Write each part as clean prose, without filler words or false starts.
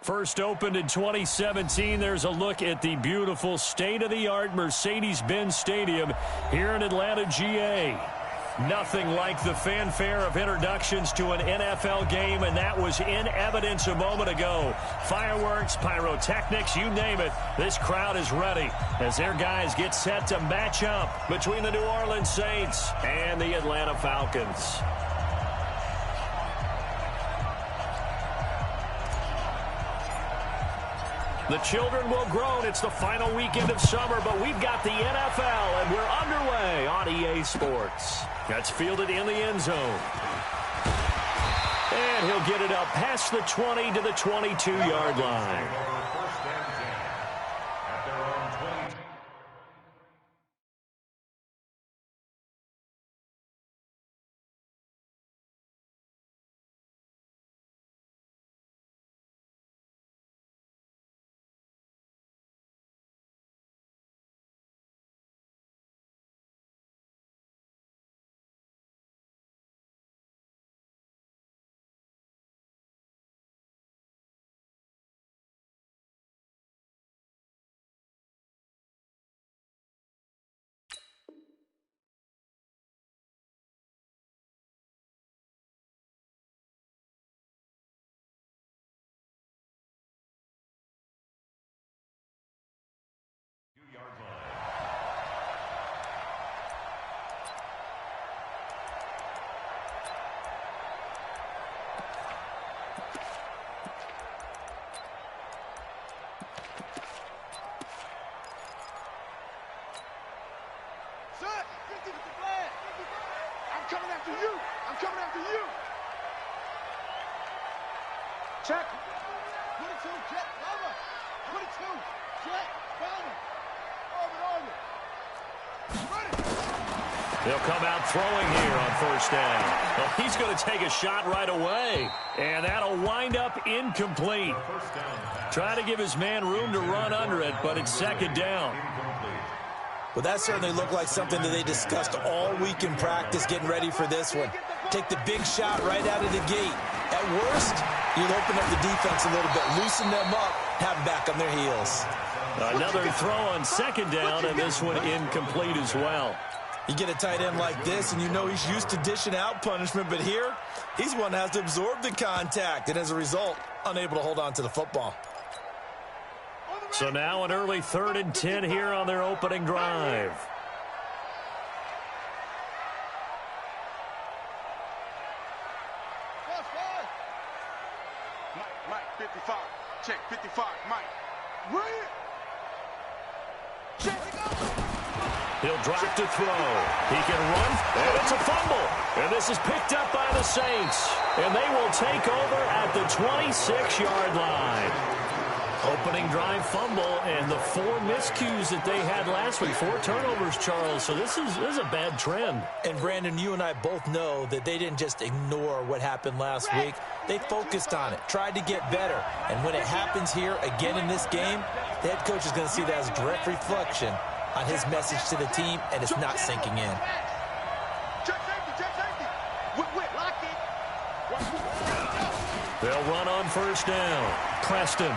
First opened in 2017, there's a look at the beautiful state-of-the-art Mercedes-Benz Stadium here in Atlanta, GA. Nothing like the fanfare of introductions to an NFL game, and that was in evidence a moment ago. Fireworks, pyrotechnics, you name it. This crowd is ready as their guys get set to match up between the New Orleans Saints and the Atlanta Falcons. The children will groan. It's the final weekend of summer, but we've got the NFL, and we're underway on EA Sports. That's fielded in the end zone. And he'll get it up past the 20 to the 22-yard line. Coming after you. I'm coming after you. Check. 22, jet, cover. 22, jet, cover. Orbit. They'll come out throwing here on first down. Well, he's going to take a shot right away, and that'll wind up incomplete. Try to give his man room to run under it, but it's second down. Well, that certainly looked like something that they discussed all week in practice getting ready for this one. Take the big shot right out of the gate. At worst, you'll open up the defense a little bit, loosen them up, have them back on their heels. Another throw on second down, and this one incomplete as well. You get a tight end like this, and you know he's used to dishing out punishment, but here, he's one that has to absorb the contact, and as a result, unable to hold on to the football. So now an early 3rd and 10 here on their opening drive. Mike, 55. Check, 55, Mike. Right here. Check. He'll drop to throw. He can run, and it's a fumble. And this is picked up by the Saints. And they will take over at the 26-yard line. Opening drive fumble, and the 4 miscues that they had last week. 4 turnovers, Charles. So this is a bad trend. And, Brandon, you and I both know that they didn't just ignore what happened last week. They focused on it, tried to get better. And when it happens here again in this game, the head coach is going to see that as a direct reflection on his message to the team, and it's not sinking in. They'll run on first down. Preston.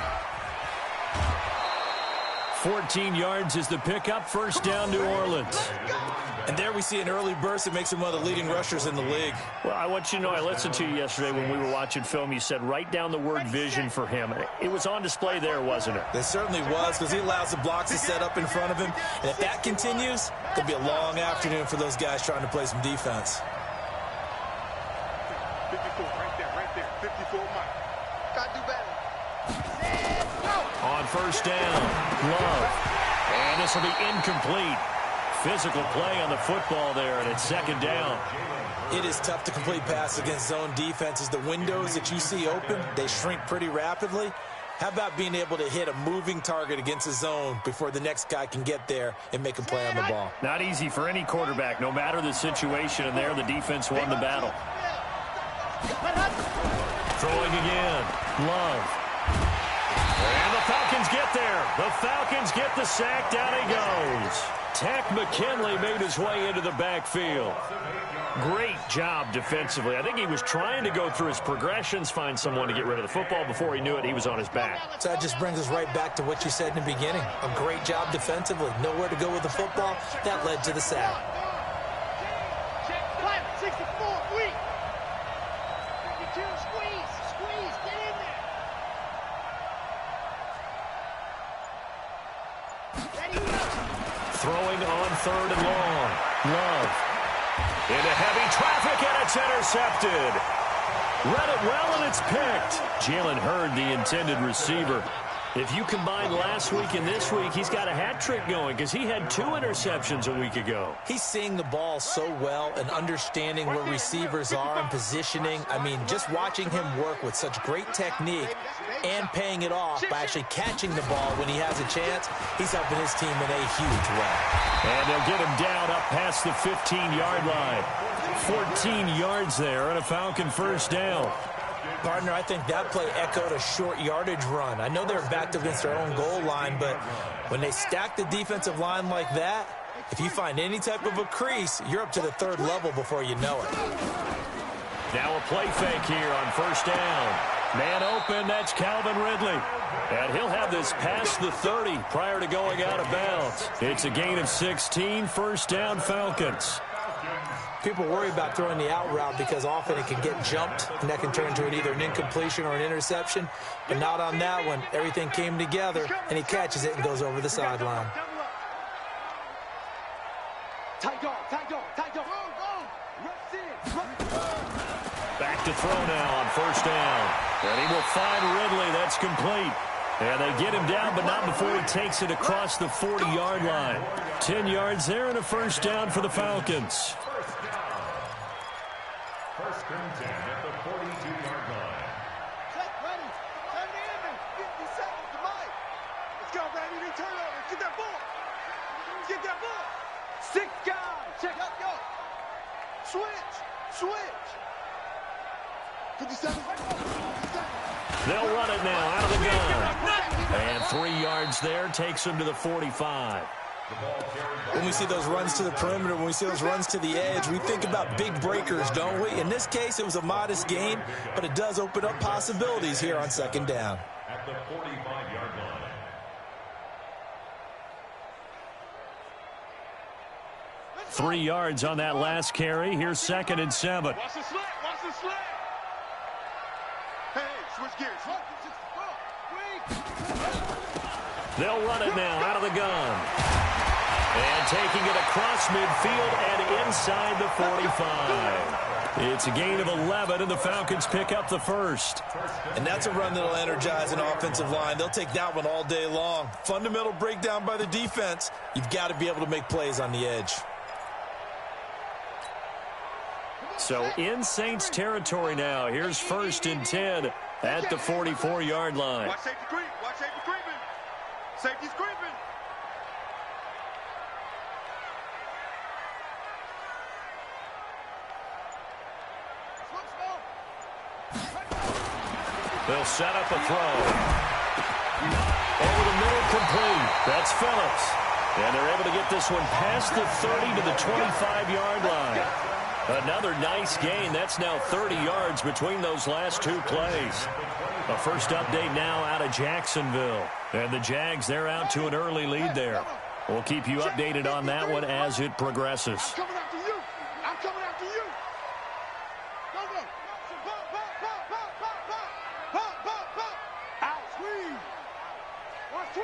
14 yards is the pickup. First down, New Orleans. And there we see an early burst that makes him one of the leading rushers in the league. Well, I want you to know, I listened to you yesterday when we were watching film. You said write down the word vision for him. It was on display there, wasn't it? It certainly was, because he allows the blocks to set up in front of him. And if that continues, it could be a long afternoon for those guys trying to play some defense. 54, right there. 54, Mike. Gotta do better. On first down, Love. And this will be incomplete. Physical play on the football there, and it's second down. It is tough to complete passes against zone defenses. The windows that you see open, they shrink pretty rapidly. How about being able to hit a moving target against a zone before the next guy can get there and make a play on the ball? Not easy for any quarterback, no matter the situation, and there the defense won the battle. Throwing again, Love. And the Falcons get there. The Falcons get the sack. Down he goes. Takk McKinley made his way into the backfield. Great job defensively. I think he was trying to go through his progressions, find someone to get rid of the football. Before he knew it, he was on his back. So that just brings us right back to what you said in the beginning. A great job defensively. Nowhere to go with the football. That led to the sack. Throwing on 3rd and long. Love. Into heavy traffic, and it's intercepted. Read it well, and it's picked. Jalen Hurd, the intended receiver. If you combine last week and this week, he's got a hat trick going because he had 2 interceptions a week ago. He's seeing the ball so well and understanding where receivers are and positioning. I mean, just watching him work with such great technique and paying it off by actually catching the ball when he has a chance, he's helping his team in a huge way. And they'll get him down up past the 15-yard line. 14 yards there and a Falcon first down. Partner, I think that play echoed a short yardage run. I know they're backed against their own goal line, but when they stack the defensive line like that, if you find any type of a crease, you're up to the 3rd level before you know it. Now a play fake here on first down. Man open, that's Calvin Ridley. And he'll have this past the 30 prior to going out of bounds. It's a gain of 16, first down Falcons. People worry about throwing the out route because often it can get jumped, and that can turn into either an incompletion or an interception. But not on that one. Everything came together, and he catches it and goes over the sideline. Back to throw now on first down. And he will find Ridley. That's complete. And they get him down, but not before he takes it across the 40-yard line. 10 yards there and a first down for the Falcons. First and 10 at the 42-yard line. Check, ready. Turn it in. 50 seconds to Mike. Let's go, baby. Need turnover. Get that ball. Get that ball. 6 guys. Check. Go. Switch. 57. They'll run it now out of the gun. And 3 yards there takes him to the 45. When we see those runs to the perimeter, when we see those runs to the edge, we think about big breakers, don't we? In this case, it was a modest gain, but it does open up possibilities here on second down. At the 45-yard line. Three yards on that last carry. Here's 2nd and 7. Watch the slant. Hey, switch gears. They'll run it now out of the gun. And taking it across midfield and inside the 45. It's a gain of 11, and the Falcons pick up the first. And that's a run that'll energize an offensive line. They'll take that one all day long. Fundamental breakdown by the defense. You've got to be able to make plays on the edge. So in Saints territory now. Here's 1st and 10 at the 44-yard line. Watch safety creep. Safety's creeping. They'll set up a throw. Over the middle, complete. That's Phillips. And they're able to get this one past the 30 to the 25-yard line. Another nice gain. That's now 30 yards between those last 2 plays. A first update now out of Jacksonville. And the Jags, they're out to an early lead there. We'll keep you updated on that one as it progresses. I'm coming after you. Go. Pop. Out. Squeeze. Watch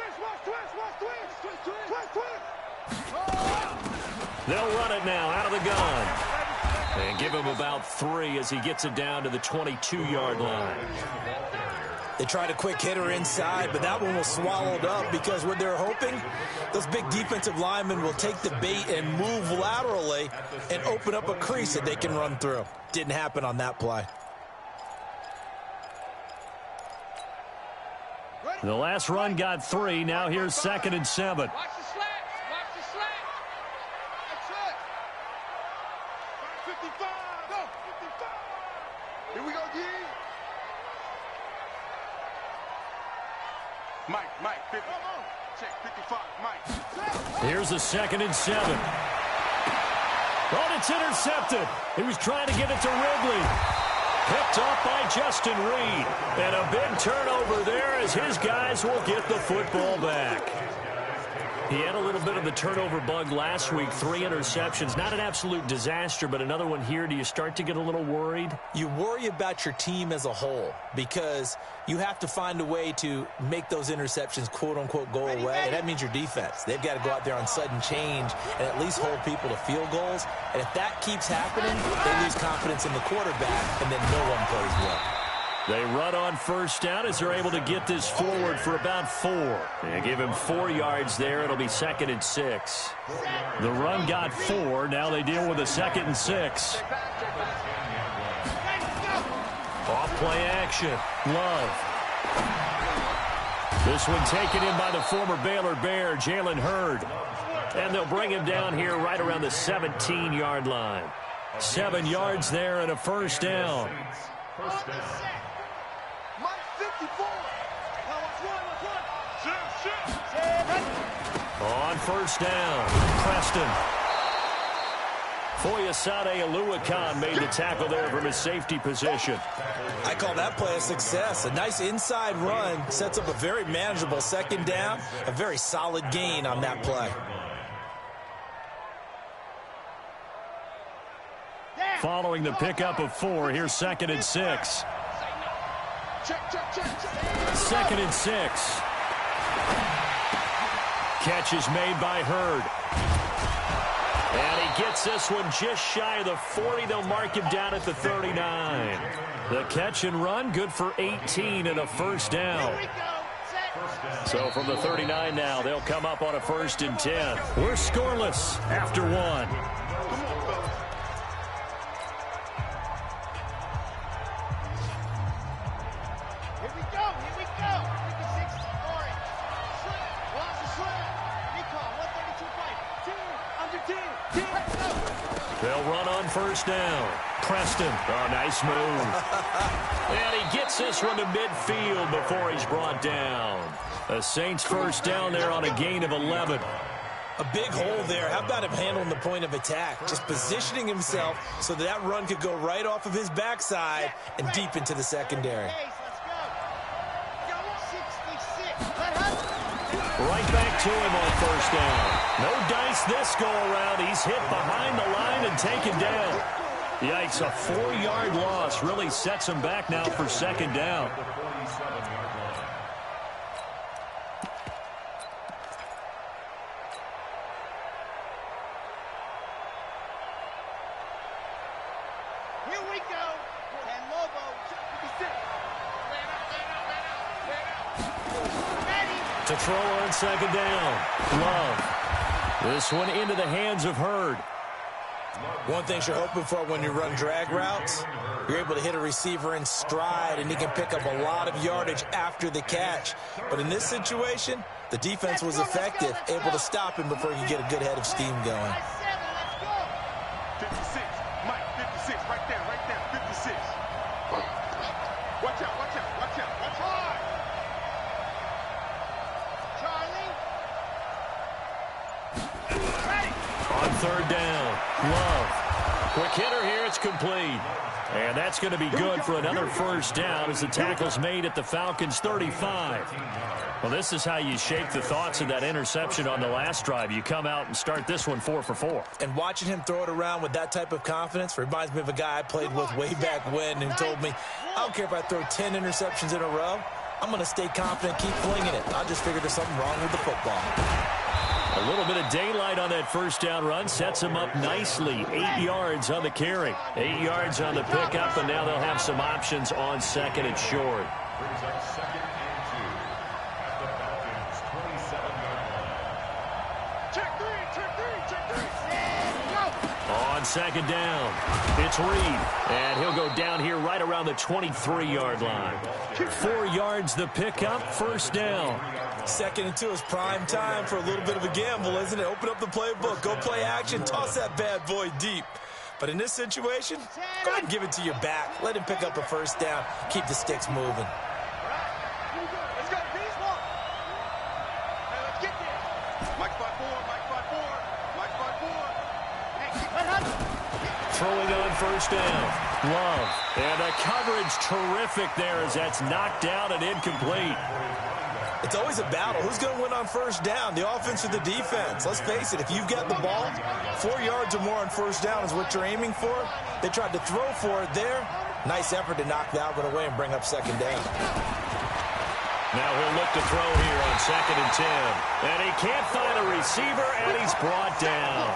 twist. They'll run it now out of the gun. And give him about 3 as he gets it down to the 22-yard line. They tried a quick hitter inside, but that one was swallowed up because what they're hoping, those big defensive linemen will take the bait and move laterally and open up a crease that they can run through. Didn't happen on that play. The last run got 3. Now here's 2nd and 7. Watch the slant. That's it. 55. Go. 55. Here we go, D. Mike, 50. check, 55, Mike. Here's a 2nd and 7. Oh, it's intercepted. He was trying to get it to Ridley. Picked off by Justin Reed. And a big turnover there as his guys will get the football back. He had a little bit of the turnover bug last week, 3 interceptions. Not an absolute disaster, but another one here. Do you start to get a little worried? You worry about your team as a whole because you have to find a way to make those interceptions, quote-unquote, go away, and that means your defense. They've got to go out there on sudden change and at least hold people to field goals. And if that keeps happening, they lose confidence in the quarterback, and then no one plays well. They run on 1st down as they're able to get this forward for about 4. They give him 4 yards there. It'll be 2nd and 6. The run got 4. Now they deal with a 2nd and 6. Off-play action. Love. This one taken in by the former Baylor Bear, Jalen Hurd. And they'll bring him down here right around the 17-yard line. 7 yards there and a 1st down. On 1st down, Preston. Foyesade Aluakan made the tackle there from his safety position. I call that play a success. A nice inside run sets up a very manageable 2nd down. A very solid gain on that play. Following the pickup of 4, here's 2nd and 6. 2nd and 6. Catch is made by Hurd. And he gets this one just shy of the 40. They'll mark him down at the 39. The catch and run, good for 18 and a 1st down. So from the 39 now, they'll come up on a 1st and 10. We're scoreless after 1. They'll run on 1st down. Preston. Oh, nice move. And he gets this one to midfield before he's brought down. The Saints 1st down there on a gain of 11. A big hole there. How about him handling the point of attack? Just positioning himself so that run could go right off of his backside and deep into the secondary. Right back to him on 1st down. No dice this go-around. He's hit behind the line and taken down. Yikes, a 4-yard loss really sets him back now for 2nd down. Here we go. And Lobo, 56. To throw on 2nd down. Love. This one into the hands of Hurd. One thing you're hoping for when you run drag routes, you're able to hit a receiver in stride, and he can pick up a lot of yardage after the catch. But in this situation, the defense was effective, able to stop him before he could get a good head of steam going. 56, Mike, 56, right there, 56. Watch out, watch out, watch out, watch out. On 3rd down, Love. Quick hitter here, it's complete. And that's going to be good for another 1st down as the tackle's made at the Falcons' 35. Well, this is how you shake the thoughts of that interception on the last drive. You come out and start this one 4 for 4. And watching him throw it around with that type of confidence reminds me of a guy I played with way back when who told me, I don't care if I throw 10 interceptions in a row. I'm going to stay confident, keep flinging it. I just figured there's something wrong with the football. A little bit of daylight on that 1st down run sets him up nicely. 8 yards on the carry. 8 yards on the pickup, and now they'll have some options on 2nd and short. Brings up 2nd and 2 at the Falcons' 27-yard line. Check 3, check 3, check 3. Go. On 2nd down, it's Reed. And he'll go down here right around the 23-yard line. 4 yards the pickup, 1st down. 2nd and 2 is prime time for a little bit of a gamble, isn't it? Open up the playbook, go play action, toss that bad boy deep. But in this situation, go ahead and give it to your back. Let him pick up a 1st down, keep the sticks moving. Let's go, Beast. Hey, let's get Throwing on first down. Love. And the coverage terrific there as that's knocked down and incomplete. It's always a battle. Who's going to win on first down, the offense or the defense? Let's face it, if you've got the ball, 4 yards or more on first down is what you're aiming for. They tried to throw for it there. Nice effort to knock that one away and bring up second down. Now he'll look to throw here on 2nd and 10. And he can't find a receiver, and he's brought down.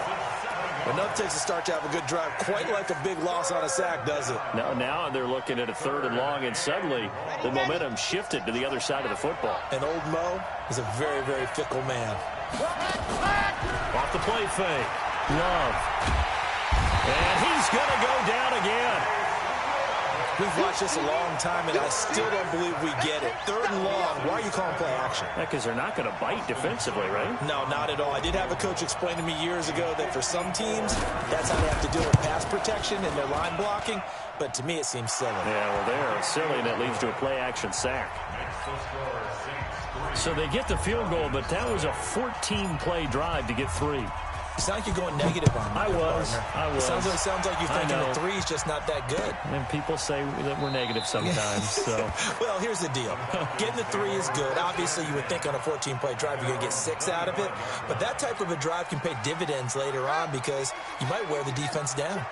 Enough takes a start to have a good drive. Quite like a big loss on a sack, does it? Now they're looking at a 3rd and long, and suddenly the momentum shifted to the other side of the football. And old Mo is a very, very fickle man. Off the play fake. Love. And he's going to go down again. We've watched this a long time, and I still don't believe we get it. 3rd and long. Why are you calling play action? Yeah, because they're not going to bite defensively, right? No, not at all. I did have a coach explain to me years ago that for some teams, that's how they have to deal with pass protection and their line blocking. But to me, it seems silly. Yeah, well, they're silly, and it leads to a play-action sack. So they get the field goal, but that was a 14-play drive to get 3. It's not like you're going negative on me. I was. Sounds like you're thinking the 3's just not that good. And people say that we're negative sometimes. So. Well, here's the deal. Getting the 3 is good. Obviously, you would think on a 14-play drive you're going to get 6 out of it. But that type of a drive can pay dividends later on because you might wear the defense down.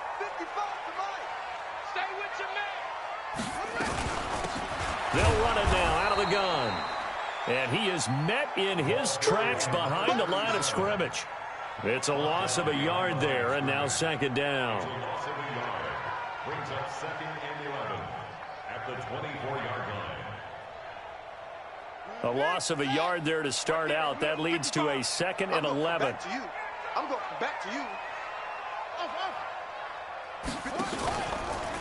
They'll run it now out of the gun. And he is met in his tracks behind the line of scrimmage. It's a loss of a yard there, and now 2nd down. Loss of a yard. Brings up 2nd and 11 at the 24-yard line. A loss of a yard there to start out. That leads to a 2nd and 11. I'm going back to you.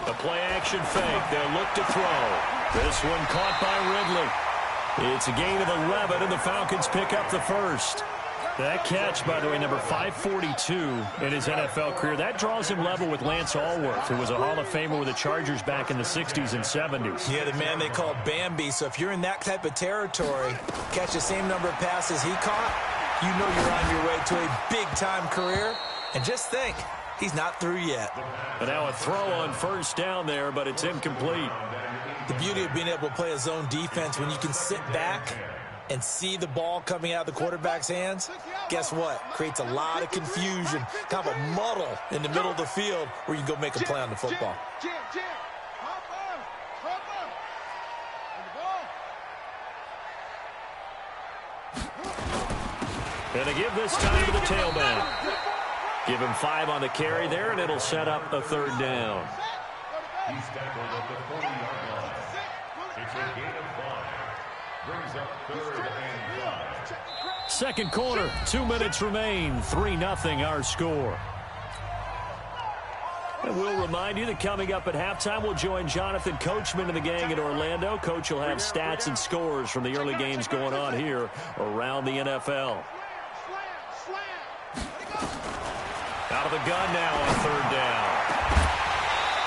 A play-action fake. They'll look to throw. This one caught by Ridley. It's a gain of 11, and the Falcons pick up the first. That catch, by the way, number 542 in his NFL career, that draws him level with Lance Allworth, who was a Hall of Famer with the Chargers back in the 60s and 70s. Yeah, the man they called Bambi. So if you're in that type of territory, catch the same number of passes he caught, you know you're on your way to a big-time career. And just think, he's not through yet. And now a throw on first down there, but it's incomplete. The beauty of being able to play a zone defense when you can sit back and see the ball coming out of the quarterback's hands, guess what? Creates a lot of confusion, kind of a muddle in the middle of the field where you can go make a play on the football. And they give this time to the tailback. Give him 5 on the carry there, and it'll set up a 3rd down. He's tackled at the 40-yard line. It's a gain of 5. Brings up 3rd and 5. Second quarter, 2 minutes remain. 3-0 our score. And we'll remind you that coming up at halftime, we'll join Jonathan Coachman and the gang in Orlando. Coach will have stats and scores from the early games going on here around the NFL. Out of the gun now on 3rd down.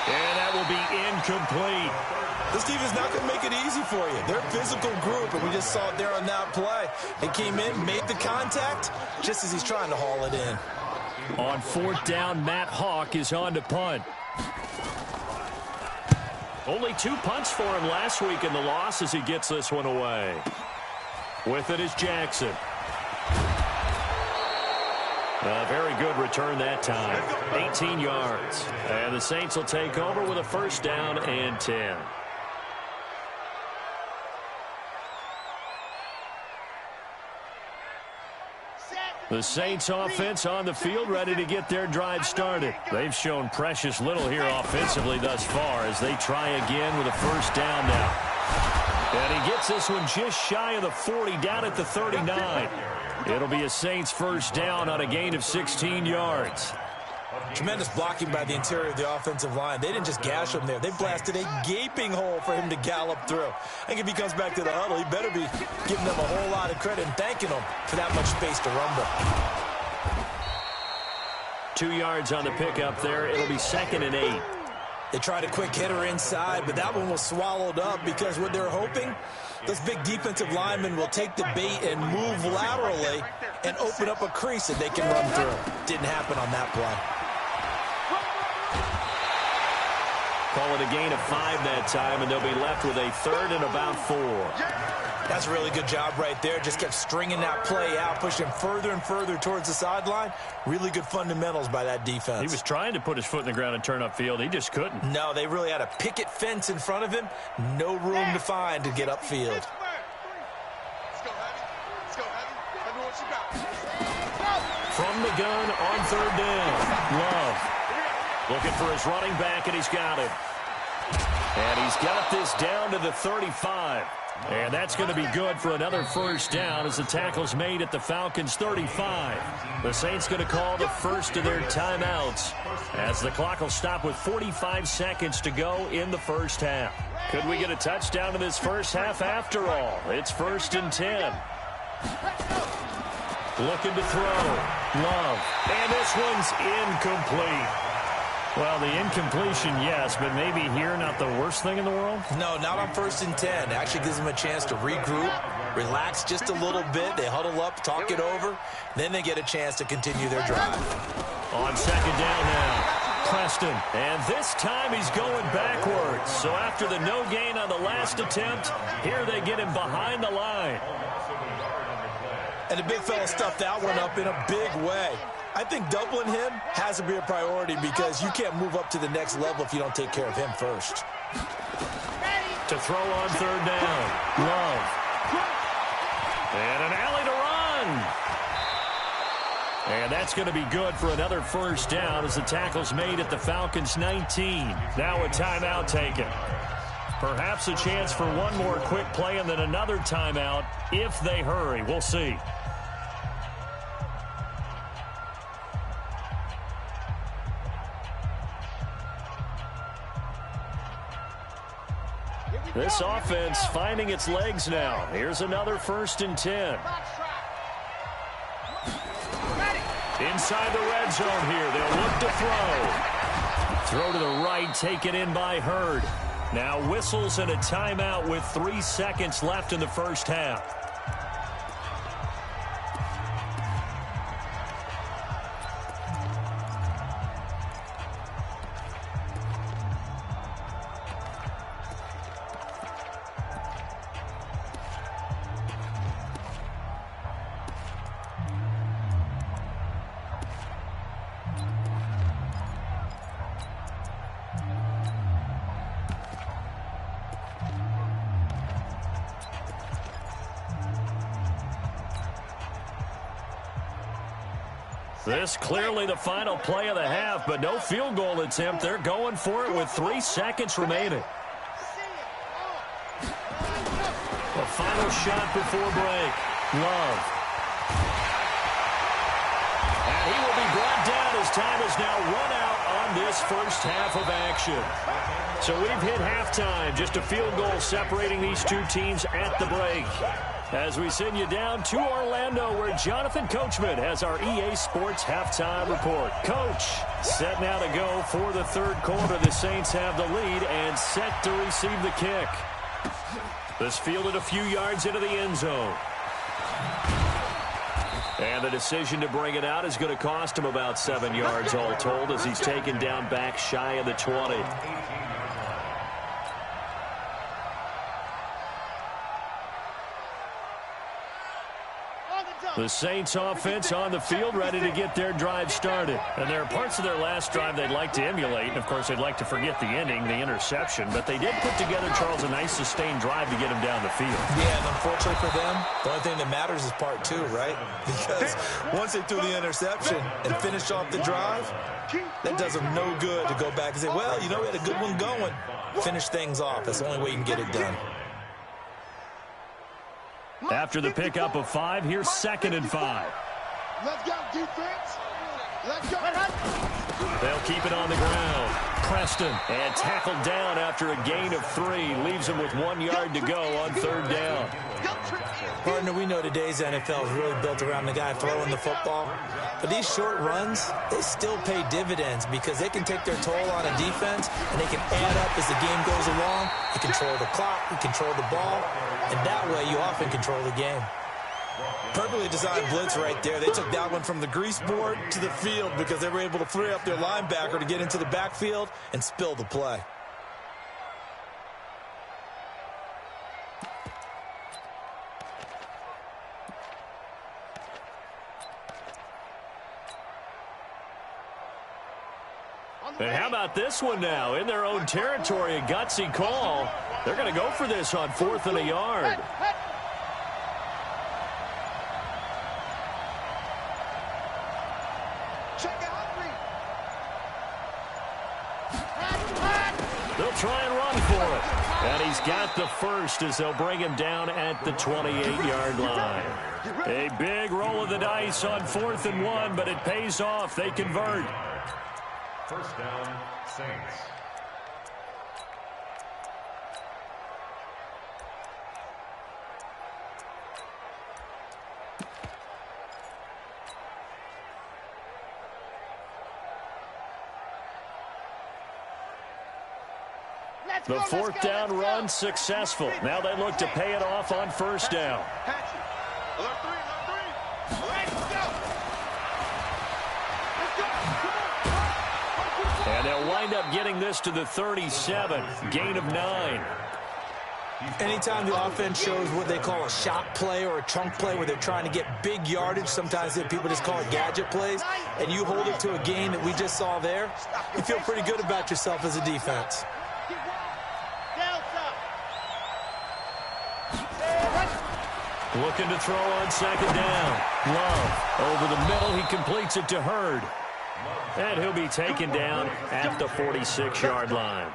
And that will be incomplete. This team is not going to make it easy for you. They're a physical group, and we just saw it there on that play. They came in, made the contact, just as he's trying to haul it in. On 4th down, Matt Hawk is on to punt. Only 2 punts for him last week in the loss as he gets this one away. With it is Jackson. A very good return that time. 18 yards. And the Saints will take over with a 1st down and 10. The Saints offense on the field, ready to get their drive started. They've shown precious little here offensively thus far as they try again with a 1st down now. And he gets this one just shy of the 40, down at the 39. It'll be a Saints 1st down on a gain of 16 yards. Tremendous blocking by the interior of the offensive line. They didn't just gash him there. They blasted a gaping hole for him to gallop through. I think if he comes back to the huddle, he better be giving them a whole lot of credit and thanking them for that much space to rumble. 2 yards on the pickup there. It'll be 2nd and 8. They tried a quick hitter inside, but that one was swallowed up because what they're hoping, those big defensive linemen will take the bait and move laterally and open up a crease that they can run through. Didn't happen on that play. Call it a gain of 5 that time, and they'll be left with a 3rd and about 4. That's a really good job right there. Just kept stringing that play out, pushing further and further towards the sideline. Really good fundamentals by that defense. He was trying to put his foot in the ground and turn upfield. He just couldn't. No, they really had a picket fence in front of him. No room to find to get upfield. Let's go, Heavy. Let's go, Heavy. Let me what you got. From the gun on 3rd down. Love looking for his running back, and he's got it. And he's got this down to the 35. And that's going to be good for another 1st down as the tackle's made at the Falcons' 35. The Saints going to call the first of their timeouts as the clock will stop with 45 seconds to go in the 1st half. Could we get a touchdown in this 1st half after all? It's 1st and 10. Looking to throw. Love. And this one's incomplete. Well, the incompletion, yes, but maybe here not the worst thing in the world? No, not on 1st and 10. It actually gives them a chance to regroup, relax just a little bit. They huddle up, talk it over. Then they get a chance to continue their drive. On 2nd down now, Preston. And this time he's going backwards. So after the no gain on the last attempt, here they get him behind the line. And the big fella stuffed that one up in a big way. I think doubling him has to be a priority because you can't move up to the next level if you don't take care of him first. To throw on 3rd down. Love. And an alley to run. And that's going to be good for another 1st down as the tackle's made at the Falcons' 19. Now a timeout taken. Perhaps a chance for one more quick play and then another timeout if they hurry. We'll see. This offense finding its legs now. Here's another 1st and 10. Inside the red zone here. They'll look to throw. Throw to the right, taken in by Hurd. Now whistles and a timeout with 3 seconds left in the 1st half. This clearly the final play of the half, but no field goal attempt. They're going for it with 3 seconds remaining. The final shot before break. Love. And he will be brought down as time is now run out on this 1st half of action. So we've hit halftime. Just a field goal separating these two teams at the break. As we send you down to Orlando, where Jonathan Coachman has our EA Sports halftime report. Coach, set now to go for the 3rd quarter. The Saints have the lead and set to receive the kick. This fielded a few yards into the end zone. And the decision to bring it out is going to cost him about 7 yards all told as he's taken down back shy of the 20. The Saints offense on the field ready to get their drive started. And there are parts of their last drive they'd like to emulate. And, of course, they'd like to forget the ending, the interception. But they did put together, Charles, a nice sustained drive to get him down the field. Yeah, and unfortunately for them, the only thing that matters is part 2, right? Because once they threw the interception and finished off the drive, that does them no good to go back and say, well, you know, we had a good one going. Finish things off. That's the only way you can get it done. After the pickup of 5, here's 2nd and 5. Let's go, defense. Let's go. They'll keep it on the ground. Preston, and tackled down after a gain of 3. Leaves him with 1 yard to go on 3rd down. Partner, we know today's NFL is really built around the guy throwing the football. But these short runs, they still pay dividends because they can take their toll on a defense, and they can add up as the game goes along. You control the clock, you control the ball, and that way you often control the game. Perfectly designed blitz right there. They took that one from the grease board to the field because they were able to free up their linebacker to get into the backfield and spill the play. And how about this one now? In their own territory, a gutsy call. They're going to go for this on 4th and a yard. They'll try and run for it. And he's got the first as they'll bring him down at the 28-yard line. A big roll of the dice on 4th and 1, but it pays off. They convert. First down, Saints. The 4th down run successful. Now they look to pay it off on 1st down. And they'll wind up getting this to the 37. Gain of 9. Anytime the offense shows what they call a shot play or a chunk play where they're trying to get big yardage, sometimes people just call it gadget plays, and you hold it to a gain that we just saw there, you feel pretty good about yourself as a defense. Looking to throw on 2nd down. Love over the middle. He completes it to Hurd. And he'll be taken down at the 46-yard line.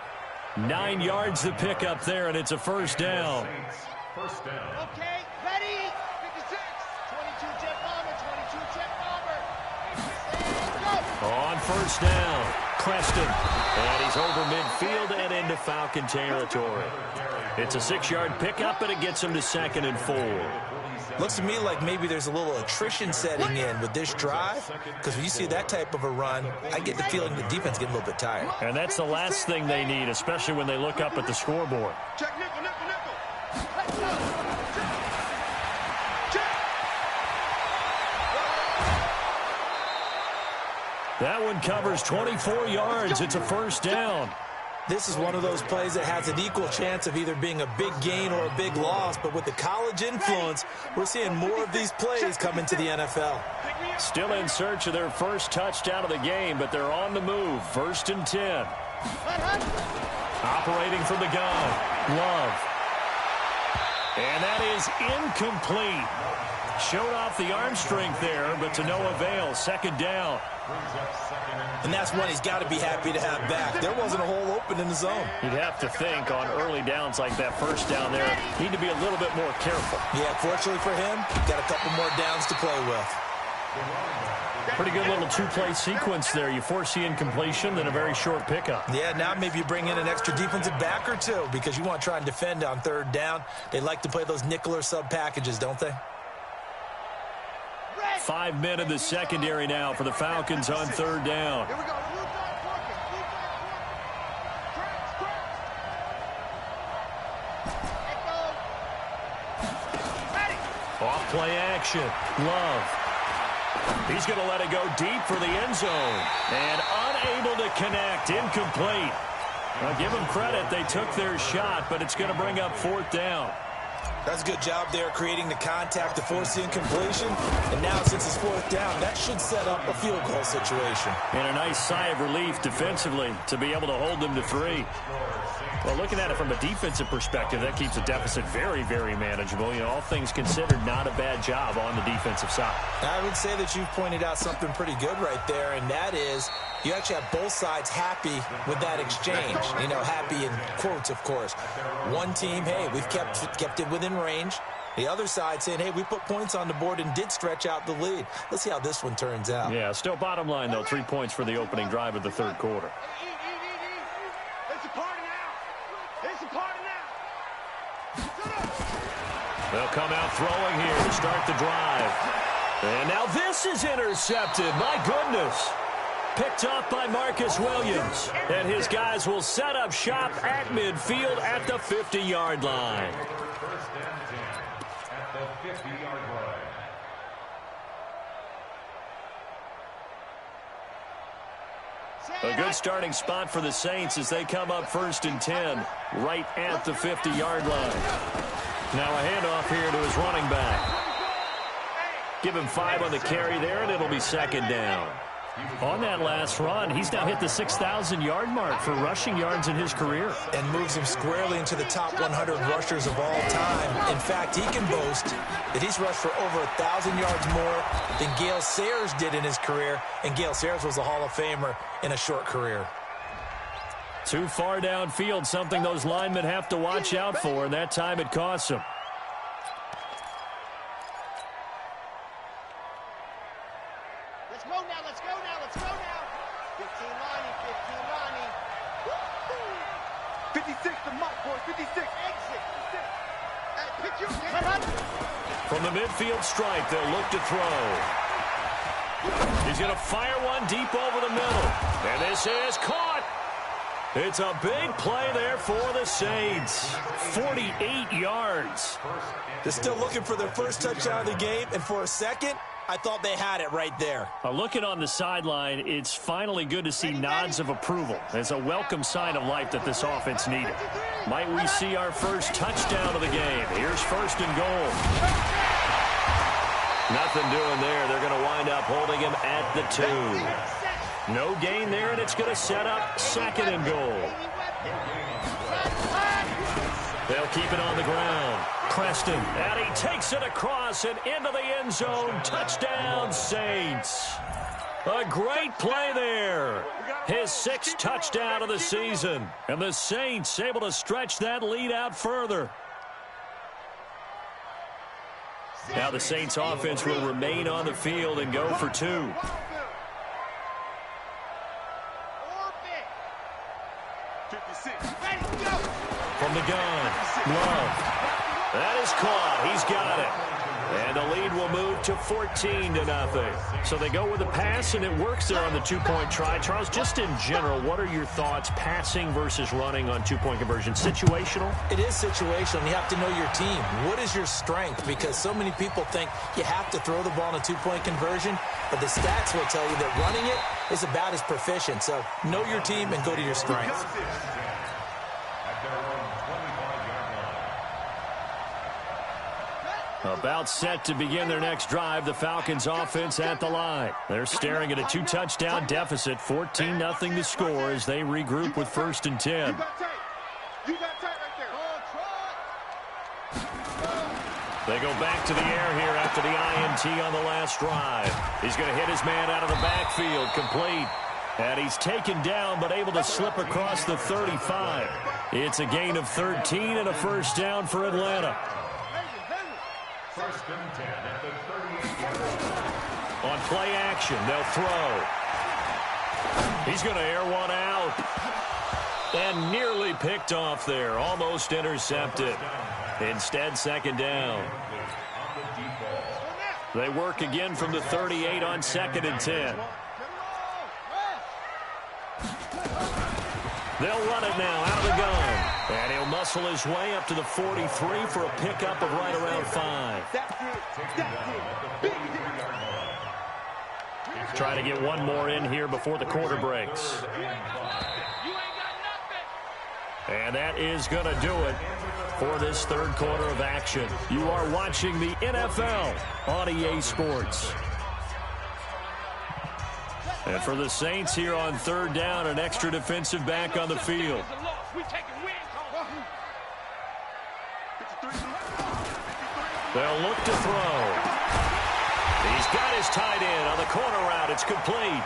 9 yards to pick up there, and it's a 1st down. First down. Okay, ready. 56. 22 jet bomber, 22 jet bomber. Go. On 1st down, Preston. And he's over midfield and into Falcon territory. It's a 6-yard pickup, and it gets him to 2nd and 4. Looks to me like maybe there's a little attrition setting in with this drive, because when you see that type of a run, I get the feeling the defense getting a little bit tired. And that's the last thing they need, especially when they look up at the scoreboard. Check nickel, nickel, nickel. Let's go. Check. That one covers 24 yards. It's a 1st down. This is one of those plays that has an equal chance of either being a big gain or a big loss, but with the college influence, we're seeing more of these plays come into the NFL. Still in search of their first touchdown of the game, but they're on the move. 1st and 10. Operating from the gun. Love. And that is incomplete. Showed off the arm strength there, but to no avail. 2nd down. And that's one he's got to be happy to have back. There wasn't a hole open in the zone. You'd have to think on early downs like that 1st down there, need to be a little bit more careful. Yeah, fortunately for him, got a couple more downs to play with. Pretty good little 2-play sequence there. You force the incompletion, then a very short pickup. Yeah, now maybe you bring in an extra defensive back or two because you want to try and defend on 3rd down. They like to play those nickel or sub packages, don't they? 5 men in the secondary now for the Falcons on 3rd down. Here we go. Off play action. Love. He's going to let it go deep for the end zone. And unable to connect. Incomplete. Now give them credit. They took their shot, but it's going to bring up 4th down. That's a good job there, creating the contact to force the incompletion. And now, since it's 4th down, that should set up a field goal situation. And a nice sigh of relief defensively to be able to hold them to 3. Well, looking at it from a defensive perspective, that keeps the deficit very, very manageable. You know, all things considered, not a bad job on the defensive side. I would say that you've pointed out something pretty good right there, and that is you actually have both sides happy with that exchange. You know, happy in quotes, of course. One team, hey, we've kept it within range. The other side saying, hey, we put points on the board and did stretch out the lead. Let's see how this one turns out. Yeah, still bottom line, though, 3 points for the opening drive of the 3rd quarter. It's a party now. It's a party now. They'll come out throwing here to start the drive. And now this is intercepted. My goodness. Picked off by Marcus Williams. And his guys will set up shop at midfield at the 50-yard line. First and 10 at the 50-yard line. A good starting spot for the Saints as they come up 1st and 10 right at the 50-yard line. Now a handoff here to his running back. Give him 5 on the carry there, and it'll be 2nd down. On that last run, he's now hit the 6,000-yard mark for rushing yards in his career. And moves him squarely into the top 100 rushers of all time. In fact, he can boast that he's rushed for over 1,000 yards more than Gale Sayers did in his career. And Gale Sayers was a Hall of Famer in a short career. Too far downfield, something those linemen have to watch out for, and that time it costs them. Let's go now, let's go now, let's go now. 15 lining, 56 to Mike, boys, 56. Exit. Hey, pick your game. From the midfield stripe, they'll look to throw. He's going to fire one deep over the middle. And this is caught. It's a big play there for the Saints. 48 yards. They're still looking for their first touchdown of the game, and for a second, I thought they had it right there. Looking on the sideline, it's finally good to see nods of approval. It's a welcome sign of life that this offense needed. Might we see our first touchdown of the game? Here's 1st and goal. Nothing doing there. They're going to wind up holding him at the 2. No gain there, and it's going to set up 2nd and goal. They'll keep it on the ground. Preston, and he takes it across and into the end zone. Touchdown, Saints. A great play there. His 6th touchdown of the season. And the Saints able to stretch that lead out further. Now the Saints offense will remain on the field and go for 2. From the gun, Love. That is caught. He's got it. And the lead will move to 14-0. So they go with a pass, and it works there on the 2-point try. Charles, just in general, what are your thoughts passing versus running on 2-point conversion? Situational? It is situational. You have to know your team. What is your strength? Because so many people think you have to throw the ball in a 2-point conversion, but the stats will tell you that running it is about as proficient. So know your team and go to your strengths. About set to begin their next drive, the Falcons offense at the line. They're staring at a 2-touchdown deficit, 14-0 to score as they regroup with 1st and 10. They go back to the air here after the INT on the last drive. He's going to hit his man out of the backfield, complete. And he's taken down but able to slip across the 35. It's a gain of 13 and a 1st down for Atlanta. 1st and 10 at the 38-yard line. On play action, they'll throw. He's going to air one out. And nearly picked off there. Almost intercepted. Instead, 2nd down. They work again from the 38 on 2nd and 10. They'll run it now out of the gun. And he'll muscle his way up to the 43 for a pickup of right around 5. Try to get one more in here before the quarter breaks. And that is going to do it for this 3rd quarter of action. You are watching the NFL on EA Sports. And for the Saints here on 3rd down, an extra defensive back on the field. They'll look to throw. He's got his tight end on the corner route. It's complete.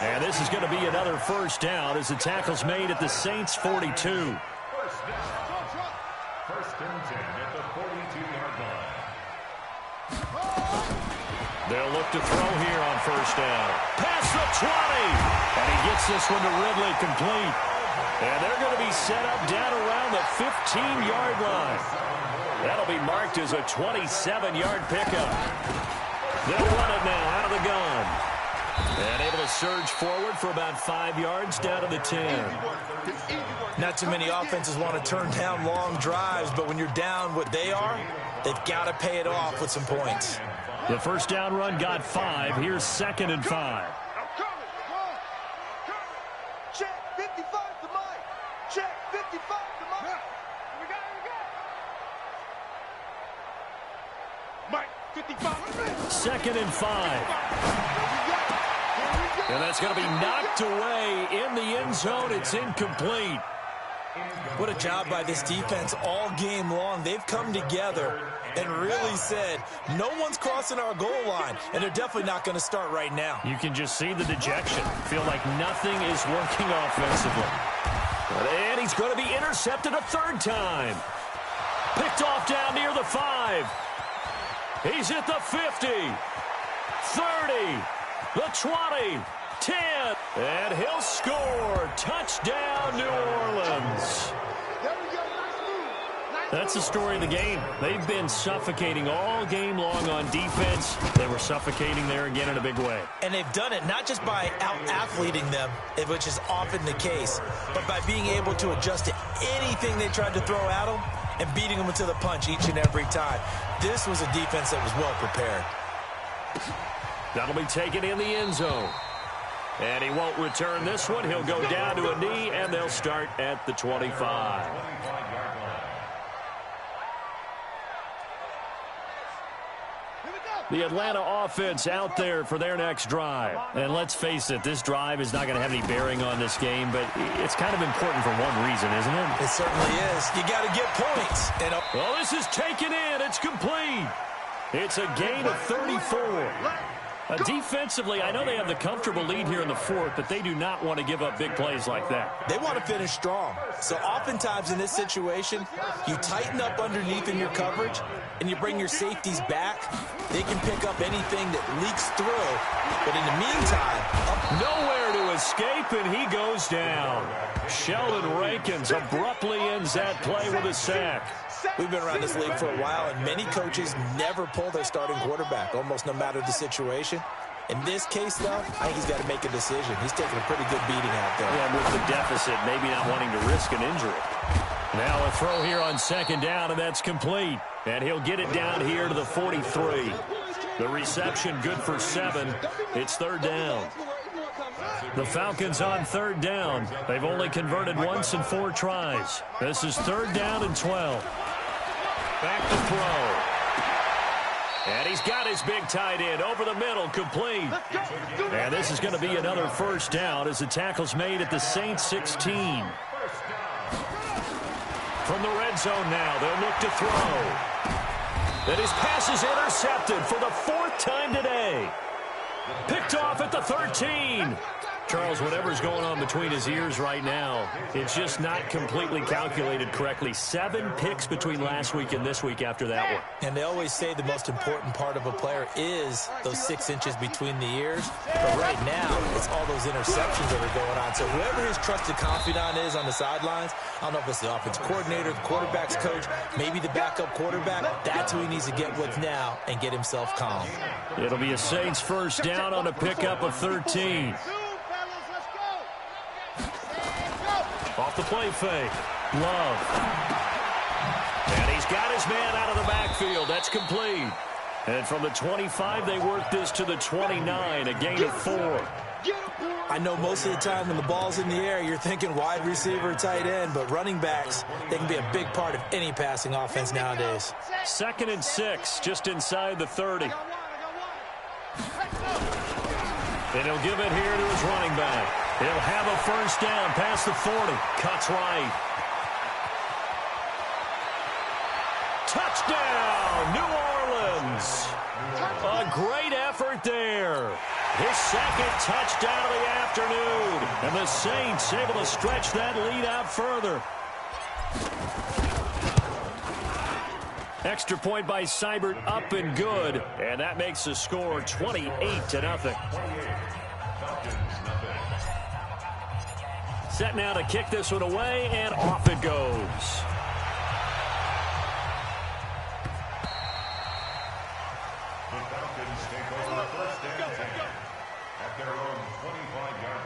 And this is going to be another 1st down as the tackle's made at the Saints' 42. 1st and 10 at the 42-yard line. They'll look to throw here on 1st down. Past the 20. And he gets this one to Ridley, complete. And they're going to be set up down around the 15-yard line. That'll be marked as a 27-yard pickup. They'll run it now out of the gun. And able to surge forward for about 5 yards down to the 10. Not too many offenses want to turn down long drives, but when you're down what they are, they've got to pay it off with some points. The first down run got 5. Here's 2nd and 5. Check 55 to Mike. Check 55 to Mike. Here we go. Mike, 55. 2nd and 5. And that's going to be knocked away in the end zone. It's incomplete. What a job by this defense all game long. They've come together and really said, no one's crossing our goal line, and they're definitely not going to start right now. You can just see the dejection. Feel like nothing is working offensively. And he's going to be intercepted a 3rd time. Picked off down near the 5. He's at the 50, 30, the 20, 10, and he'll score. Touchdown, New Orleans. That's the story of the game. They've been suffocating all game long on defense. They were suffocating there again in a big way. And they've done it not just by out-athleting them, which is often the case, but by being able to adjust to anything they tried to throw at them and beating them to the punch each and every time. This was a defense that was well prepared. That'll be taken in the end zone. And he won't return this one. He'll go down to a knee, and they'll start at the 25. The Atlanta offense out there for their next drive. And let's face it, this drive is not going to have any bearing on this game, but it's kind of important for one reason, isn't it? It certainly is. You got to get points. Well, this is taken in. It's complete. It's a gain of 34. Defensively, I know they have the comfortable lead here in the 4th, but they do not want to give up big plays like that. They want to finish strong. So oftentimes in this situation, you tighten up underneath in your coverage, and you bring your safeties back. They can pick up anything that leaks through. But in the meantime, nowhere to escape, and he goes down. Sheldon Rankins abruptly ends that play with a sack. We've been around this league for a while, and many coaches never pull their starting quarterback, almost no matter the situation. In this case, though, I think he's got to make a decision. He's taking a pretty good beating out there. Yeah, with the deficit, maybe not wanting to risk an injury. Now a throw here on 2nd down, and that's complete. And he'll get it down here to the 43. The reception good for 7. It's 3rd down. The Falcons on 3rd down. They've only converted once in 4 tries. This is 3rd down and 12. Back to throw. And he's got his big tight end over the middle, complete. And this is going to be another 1st down as the tackle's made at the Saints 16. From the red zone now, they'll look to throw. And his pass is intercepted for the 4th time today. Picked off at the 13. Charles, whatever's going on between his ears right now, it's just not completely calculated correctly. 7 picks between last week and this week after that one. And they always say the most important part of a player is those 6 inches between the ears. But right now, it's all those interceptions that are going on. So whoever his trusted confidant is on the sidelines, I don't know if it's the offensive coordinator, the quarterback's coach, maybe the backup quarterback, that's who he needs to get with now and get himself calm. It'll be a Saints 1st down on a pickup of 13. Off the play fake. Love. And he's got his man out of the backfield. That's complete. And from the 25, they work this to the 29, a gain of 4. I know most of the time when the ball's in the air, you're thinking wide receiver, tight end, but running backs, they can be a big part of any passing offense nowadays. 2nd and 6, just inside the 30. And he'll give it here to his running back. He'll have a 1st down past the 40. Cuts right. Touchdown, New Orleans. A great effort there. His 2nd touchdown of the afternoon. And the Saints able to stretch that lead out further. Extra point by Seibert, up and good. And that makes the score 28-0. Set now to kick this one away, and off it goes. their own 25-yard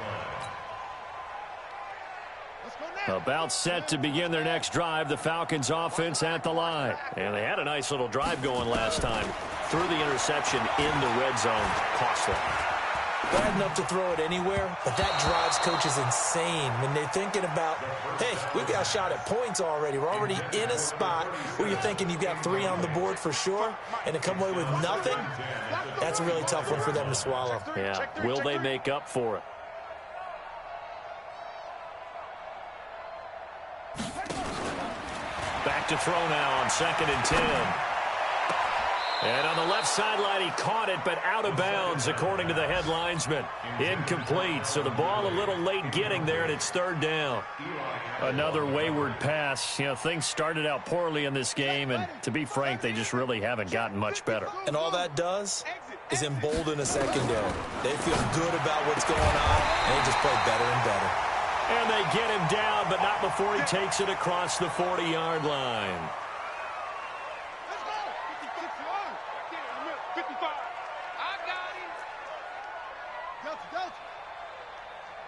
line. About set to begin their next drive, the Falcons offense at the line. And they had a nice little drive going last time. Threw the interception in the red zone. Costly. Bad enough to throw it anywhere, but that drives coaches insane when they're thinking about, hey, we got a shot at points already. We're already in a spot where you're thinking you've got 3 on the board for sure, and to come away with nothing, that's a really tough one for them to swallow. Yeah, will they make up for it? Back to throw now on 2nd and 10. And on the left sideline, he caught it, but out of bounds, according to the head linesman. Incomplete, so the ball a little late getting there, and it's 3rd down. Another wayward pass. You know, things started out poorly in this game, and to be frank, they just really haven't gotten much better. And all that does is embolden a secondary. They feel good about what's going on, and they just play better and better. And they get him down, but not before he takes it across the 40-yard line.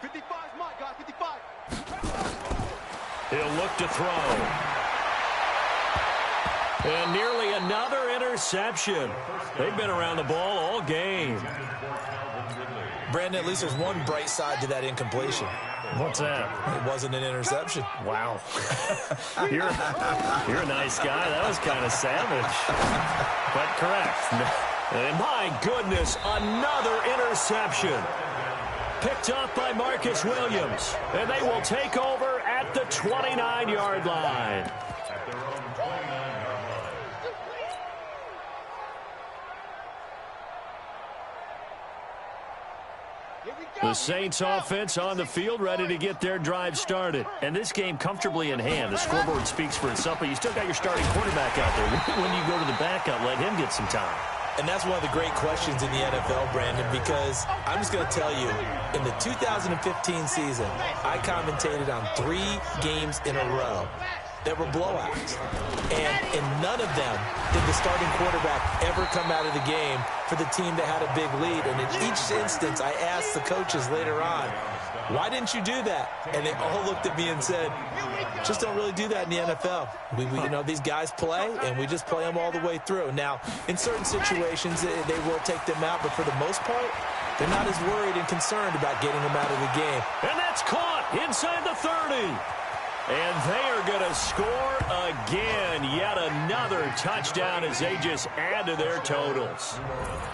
55's Mike, guys, 55. He'll look to throw. And nearly another interception. They've been around the ball all game. Brandon, at least there's one bright side to that incompletion. What's that? It wasn't an interception. Wow. You're a nice guy. That was kind of savage. But correct. And my goodness, another interception. Picked up by Marcus Williams. And they will take over at the 29-yard line. The Saints offense on the field, ready to get their drive started. And this game comfortably in hand. The scoreboard speaks for itself, but you still got your starting quarterback out there. When you go to the backup, let him get some time. And that's one of the great questions in the NFL, Brandon, because I'm just going to tell you, in the 2015 season, I commentated on 3 games in a row that were blowouts. And in none of them did the starting quarterback ever come out of the game for the team that had a big lead. And in each instance, I asked the coaches later on, why didn't you do that? And they all looked at me and said, just don't really do that in the NFL. We you know, these guys play, and we just play them all the way through. Now, in certain situations, they will take them out, but for the most part, they're not as worried and concerned about getting them out of the game. And that's caught inside the 30. And they are going to score again. Yet another touchdown as they just add to their totals.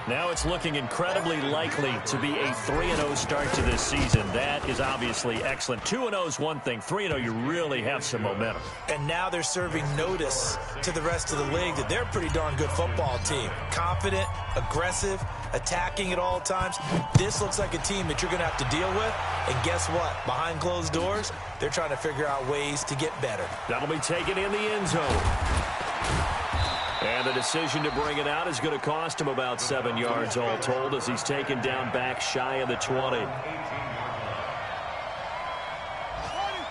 Now it's looking incredibly likely to be a 3-0 start to this season. That is obviously excellent. 2-0 is one thing. 3-0, you really have some momentum. And now they're serving notice to the rest of the league that they're a pretty darn good football team. Confident, aggressive, attacking at all times. This looks like a team that you're going to have to deal with. And guess what? Behind closed doors, they're trying to figure out ways to get better. That'll be taken in the end zone. And the decision to bring it out is going to cost him about 7 yards all told as he's taken down back shy of the 20.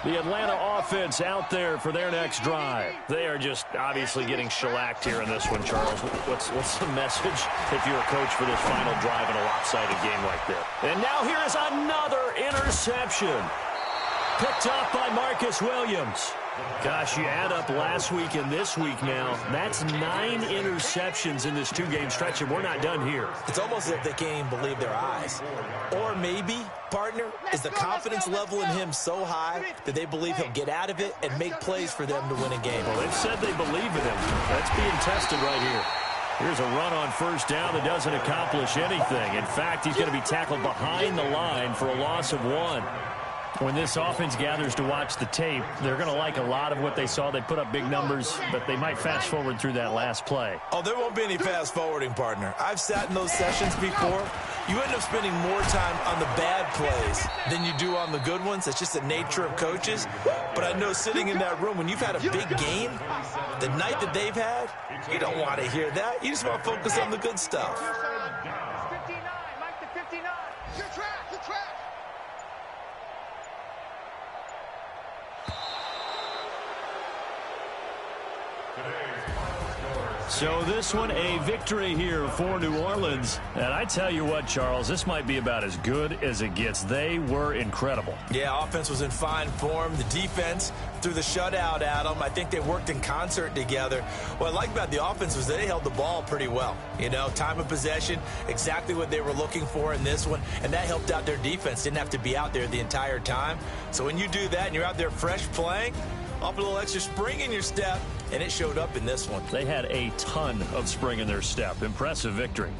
The Atlanta offense out there for their next drive. They are just obviously getting shellacked here in this one, Charles. What's the message if you're a coach for this final drive in a lopsided game like this? And now here is another interception. Picked up by Marcus Williams. Gosh, you add up last week and this week now. That's 9 interceptions in this 2-game stretch, and we're not done here. It's almost as if they can't even believe their eyes. Or maybe, partner, is the confidence level in him so high that they believe he'll get out of it and make plays for them to win a game. Well, they've said they believe in him. That's being tested right here. Here's a run on first down that doesn't accomplish anything. In fact, he's going to be tackled behind the line for a loss of 1. When this offense gathers to watch the tape, they're going to like a lot of what they saw. They put up big numbers, but they might fast forward through that last play. Oh, there won't be any fast forwarding, partner. I've sat in those sessions before. You end up spending more time on the bad plays than you do on the good ones. It's just the nature of coaches. But I know sitting in that room, when you've had a big game, the night that they've had, you don't want to hear that. You just want to focus on the good stuff. 59, Mike the 59. Your track. Today's final score, So this one, a victory here for New Orleans. And I tell you what, Charles, this might be about as good as it gets. They were incredible. Yeah, offense was in fine form. The defense threw the shutout at them. I think they worked in concert together. What I like about the offense was they held the ball pretty well. You know, time of possession, exactly what they were looking for in this one. And that helped out their defense. Didn't have to be out there the entire time. So when you do that and you're out there fresh playing, off a little extra spring in your step, and it showed up in this one. They had a ton of spring in their step. Impressive victory.